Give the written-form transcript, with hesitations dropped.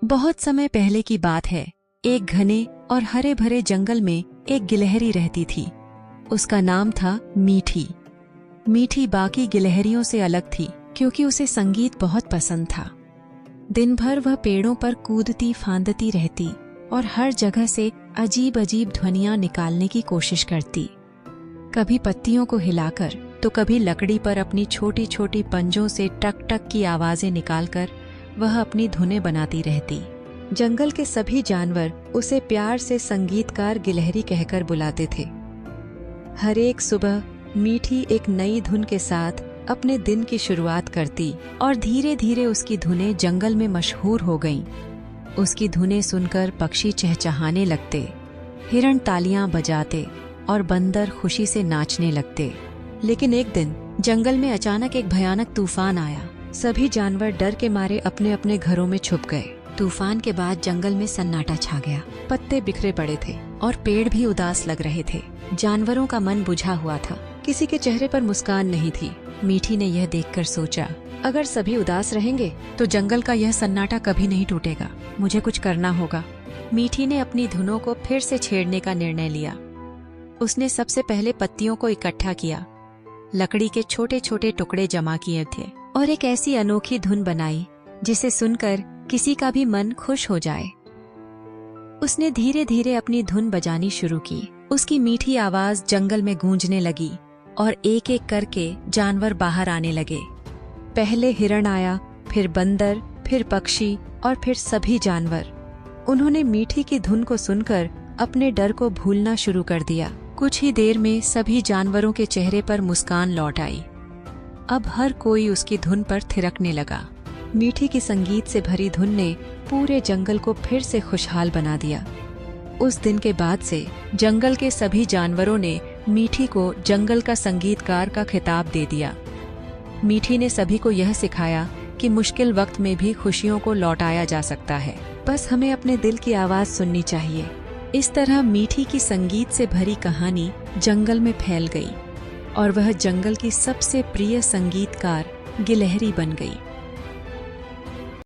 बहुत समय पहले की बात है। एक घने और हरे भरे जंगल में एक गिलहरी रहती थी। उसका नाम था मीठी। मीठी बाकी गिलहरियों से अलग थी क्योंकि उसे संगीत बहुत पसंद था। दिन भर वह पेड़ों पर कूदती फांदती रहती और हर जगह से अजीब अजीब ध्वनियां निकालने की कोशिश करती। कभी पत्तियों को हिलाकर तो कभी लकड़ी पर अपनी छोटी छोटी पंजों से टक टक की आवाजें निकालकर वह अपनी धुनें बनाती रहती। जंगल के सभी जानवर उसे प्यार से संगीतकार गिलहरी कहकर बुलाते थे। हर एक सुबह मीठी एक नई धुन के साथ अपने दिन की शुरुआत करती और धीरे धीरे उसकी धुनें जंगल में मशहूर हो गईं। उसकी धुनें सुनकर पक्षी चहचहाने लगते, हिरण तालियां बजाते और बंदर खुशी से नाचने लगते। लेकिन एक दिन जंगल में अचानक एक भयानक तूफान आया। सभी जानवर डर के मारे अपने अपने घरों में छुप गए। तूफान के बाद जंगल में सन्नाटा छा गया। पत्ते बिखरे पड़े थे और पेड़ भी उदास लग रहे थे। जानवरों का मन बुझा हुआ था, किसी के चेहरे पर मुस्कान नहीं थी। मीठी ने यह देखकर सोचा, अगर सभी उदास रहेंगे तो जंगल का यह सन्नाटा कभी नहीं टूटेगा। मुझे कुछ करना होगा। मीठी ने अपनी धुनों को फिर से छेड़ने का निर्णय लिया। उसने सबसे पहले पत्तियों को इकट्ठा किया, लकड़ी के छोटे छोटे टुकड़े जमा किए थे और एक ऐसी अनोखी धुन बनाई जिसे सुनकर किसी का भी मन खुश हो जाए। उसने धीरे धीरे अपनी धुन बजानी शुरू की। उसकी मीठी आवाज जंगल में गूंजने लगी और एक एक करके जानवर बाहर आने लगे। पहले हिरण आया, फिर बंदर, फिर पक्षी और फिर सभी जानवर। उन्होंने मीठी की धुन को सुनकर अपने डर को भूलना शुरू कर दिया। कुछ ही देर में सभी जानवरों के चेहरे पर मुस्कान लौट आई। अब हर कोई उसकी धुन पर थिरकने लगा। मीठी की संगीत से भरी धुन ने पूरे जंगल को फिर से खुशहाल बना दिया। उस दिन के बाद से जंगल के सभी जानवरों ने मीठी को जंगल का संगीतकार का खिताब दे दिया। मीठी ने सभी को यह सिखाया कि मुश्किल वक्त में भी खुशियों को लौटाया जा सकता है, बस हमें अपने दिल की आवाज सुननी चाहिए। इस तरह मीठी की संगीत से भरी कहानी जंगल में फैल गई और वह जंगल की सबसे प्रिय संगीतकार गिलहरी बन गई।